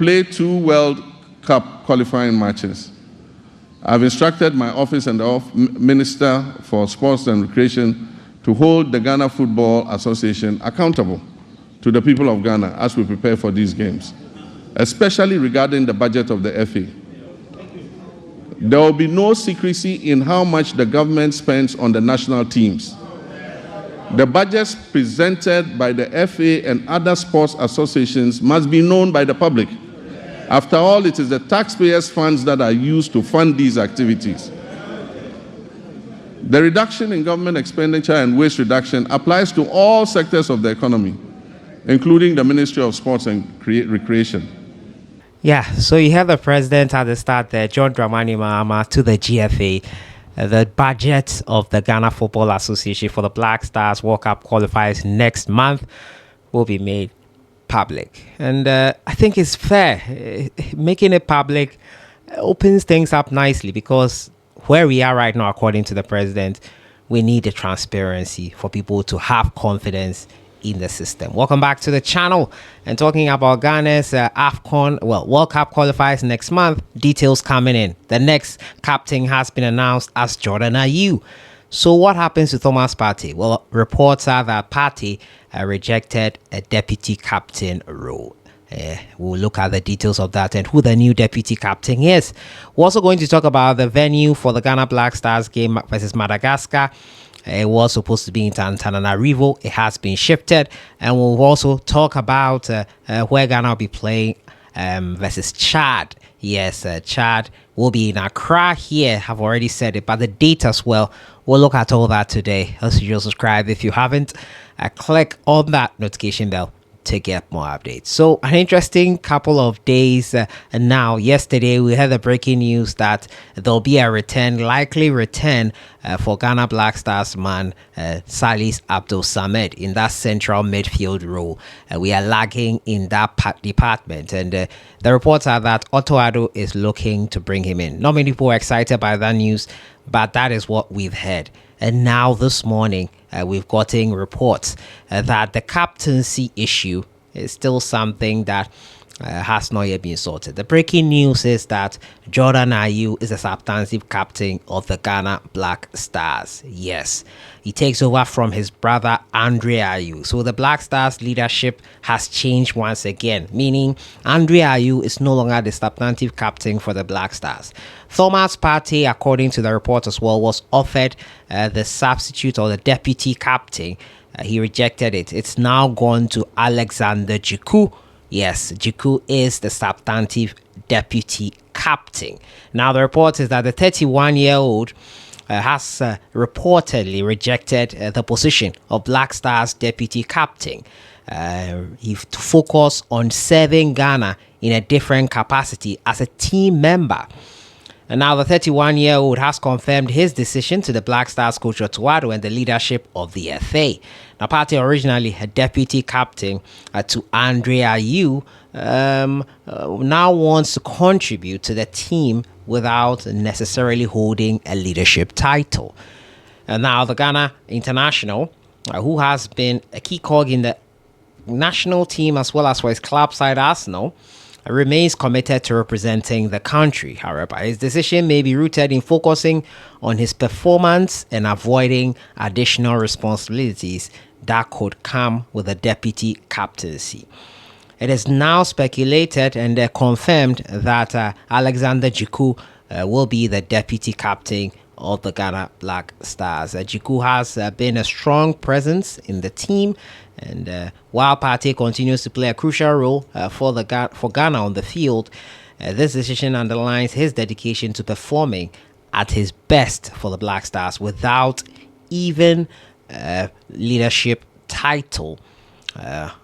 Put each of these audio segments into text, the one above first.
play 2 World Cup qualifying matches. I've instructed my office and the Minister for Sports and Recreation to hold the Ghana Football Association accountable to the people of Ghana as we prepare for these games, especially regarding the budget of the FA. There will be no secrecy in how much the government spends on the national teams. The budgets presented by the FA and other sports associations must be known by the public. After all, it is the taxpayers' funds that are used to fund these activities. The reduction in government expenditure and waste reduction applies to all sectors of the economy, including the Ministry of Sports and Recreation. Yeah, so you have the president at the start there, John Dramani Mahama, to the GFA. The budget of the Ghana Football Association for the Black Stars World Cup qualifiers next month will be made public. And I think it's fair. Making it public opens things up nicely, because where we are right now, according to the president, we need the transparency for people to have confidence in the system. Welcome back to the channel, and talking about Ghana's AFCON, World Cup qualifiers next month. Details coming in. The next captain has been announced as Jordan Ayew. So what happens to Thomas Partey? Well, reports are that Partey rejected a deputy captain role. We'll look at the details of that and who the new deputy captain is. We're also going to talk about the venue for the Ghana Black Stars game versus Madagascar. It was supposed to be in Antananarivo. It has been shifted. And we'll also talk about where Ghana will be playing versus Chad. Yes, Chad will be in Accra here. I've already said it, but the date as well. We'll look at all that today. As usual, subscribe if you haven't. Click on that notification bell to get more updates. So an interesting couple of days now. Yesterday we had the breaking news that there'll be a likely return for Ghana Black Stars man Salis Abdul Samed in that central midfield role. We are lagging in that department, and the reports are that Otto Addo is looking to bring him in. Not many people are excited by that news, but that is what we've heard. And now this morning, we've gotten reports that the captaincy issue is still something that has not yet been sorted. The breaking news is that Jordan Ayew is a substantive captain of the Ghana Black Stars. Yes, he takes over from his brother Andre Ayew. So the Black Stars leadership has changed once again, meaning Andre Ayew is no longer the substantive captain for the Black Stars. Thomas Partey, according to the report as well, was offered the substitute or the deputy captain. He rejected it. It's now gone to Alexander Djiku. Yes, Djiku is the substantive deputy captain. Now, the report is that the 31-year-old has reportedly rejected the position of Black Stars deputy captain. He to focus on serving Ghana in a different capacity as a team member. And now the 31-year-old has confirmed his decision to the Black Stars coach Otto Addo and the leadership of the FA. Now, Partey, originally a deputy captain to Andre Ayew, now wants to contribute to the team without necessarily holding a leadership title. And now the Ghana international, who has been a key cog in the national team as well as for his club side Arsenal, remains committed to representing the country. However, his decision may be rooted in focusing on his performance and avoiding additional responsibilities that could come with a deputy captaincy. It is now speculated and confirmed that Alexander Djiku will be the deputy captain of the Ghana Black Stars. Djiku has been a strong presence in the team, and while Partey continues to play a crucial role for Ghana on the field, this decision underlines his dedication to performing at his best for the Black Stars without even leadership title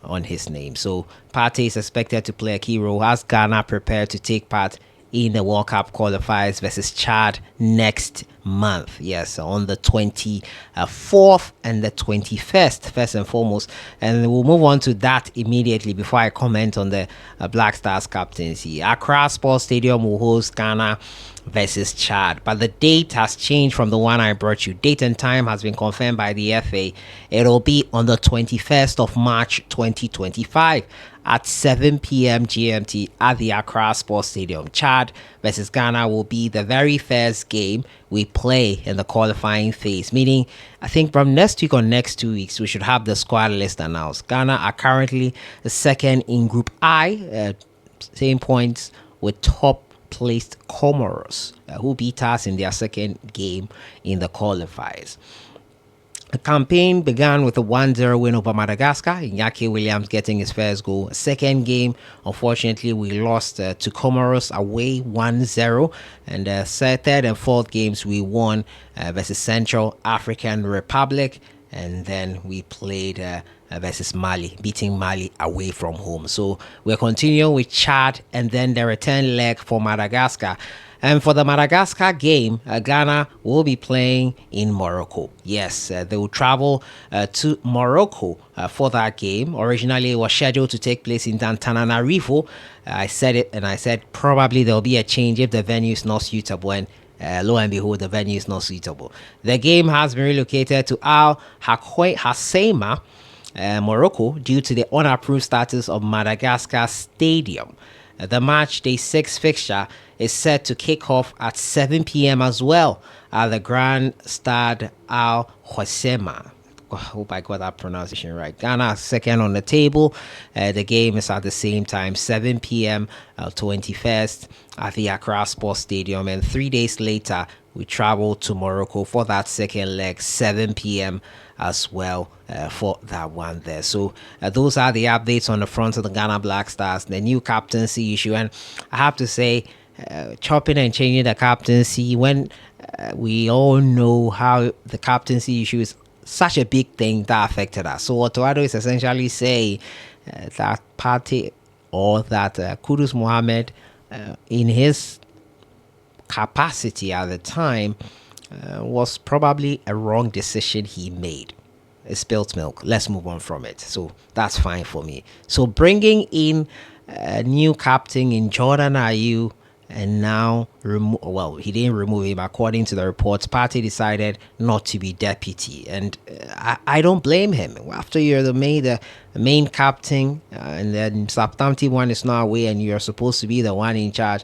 on his name. So Partey is expected to play a key role as Ghana prepare to take part in the World Cup qualifiers versus Chad next month. Yes, on the 24th and the 21st, first and foremost. And we'll move on to that immediately before I comment on the Black Stars captaincy. Accra Sports Stadium will host Ghana versus Chad, but the date has changed from the one I brought you. Date and time has been confirmed by the FA. It'll be on the 21st of March 2025 at 7 p.m. GMT at the Accra Sports Stadium. Chad versus Ghana will be the very first game we play in the qualifying phase, meaning I think from next week or next 2 weeks we should have the squad list announced. Ghana are currently the second in Group I, same points with top placed Comoros, who beat us in their second game in the qualifiers. The campaign began with a 1-0 win over Madagascar, Iñaki Williams getting his first goal. Second game, unfortunately, we lost to Comoros away 1-0. And third and fourth games, we won versus Central African Republic. And then we played versus Mali, beating Mali away from home. So we're continuing with Chad and then the return leg for Madagascar. And for the Madagascar game, Ghana will be playing in Morocco. Yes, they will travel to Morocco for that game. Originally, it was scheduled to take place in Antananarivo. I said it, and I said probably there'll be a change if the venue is not suitable. And lo and behold, the venue is not suitable. The game has been relocated to Al Hasseima, Morocco, due to the unapproved status of Madagascar Stadium. The match day 6 fixture is set to kick off at 7 p.m. as well at the Grand Stade Al Hoceima. I hope I got that pronunciation right. Ghana second on the table. The game is at the same time, 7 p.m. 21st at the Accra Sports Stadium. And 3 days later, we travel to Morocco for that second leg, 7 p.m. as well for that one there. So those are the updates on the front of the Ghana Black Stars, the new captaincy issue. And I have to say, chopping and changing the captaincy when we all know how the captaincy issue is such a big thing that affected us. So what Toado is essentially saying that party or that Kudus Mohammed in his capacity at the time was probably a wrong decision he made. It's spilt milk. Let's move on from it. So that's fine for me. So bringing in a new captain in Jordan Ayew, and now he didn't remove him. According to the reports, party decided not to be deputy, and I don't blame him. After you're the main captain, and then Southampton one is not away, and you're supposed to be the one in charge,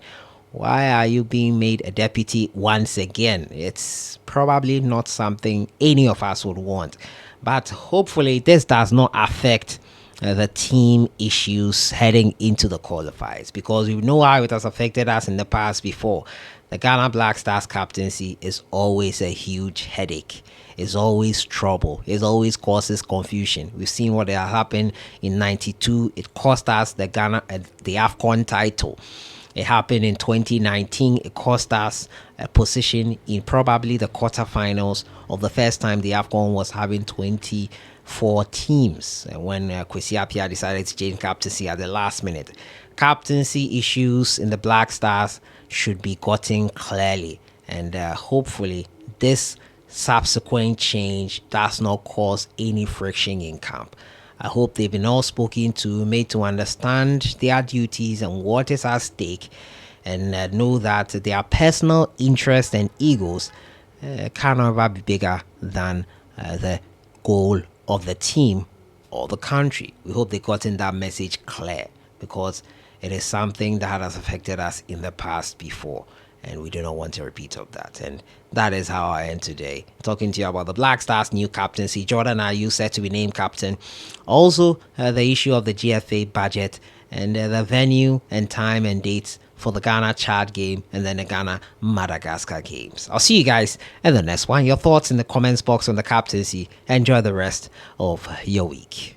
why are you being made a deputy once again? It's probably not something any of us would want, but hopefully this does not affect the team issues heading into the qualifiers, because we know how it has affected us in the past before. The Ghana Black Stars captaincy is always a huge headache. It's always trouble. It always causes confusion. We've seen what has happened in '92. It cost us the AFCON title. It happened in 2019. It cost us a position in probably the quarterfinals of the first time the AFCON was having 24 teams, when Kwesi Appiah decided to change captaincy at the last minute. Captaincy issues in the Black Stars should be gotten clearly, and hopefully this subsequent change does not cause any friction in camp. I hope they've been all spoken to, made to understand their duties and what is at stake, and know that their personal interests and egos can never be bigger than the goal of the team or the country. We hope they've gotten that message clear, because it is something that has affected us in the past before, and we do not want a repeat of that. And that is how I end today, talking to you about the Black Stars new captaincy. Jordan Ayew set to be named captain. Also the issue of the GFA budget, and the venue and time and dates for the Ghana Chad game and then the Ghana Madagascar games. I'll see you guys in the next one. Your thoughts in the comments box on the captaincy. Enjoy the rest of your week.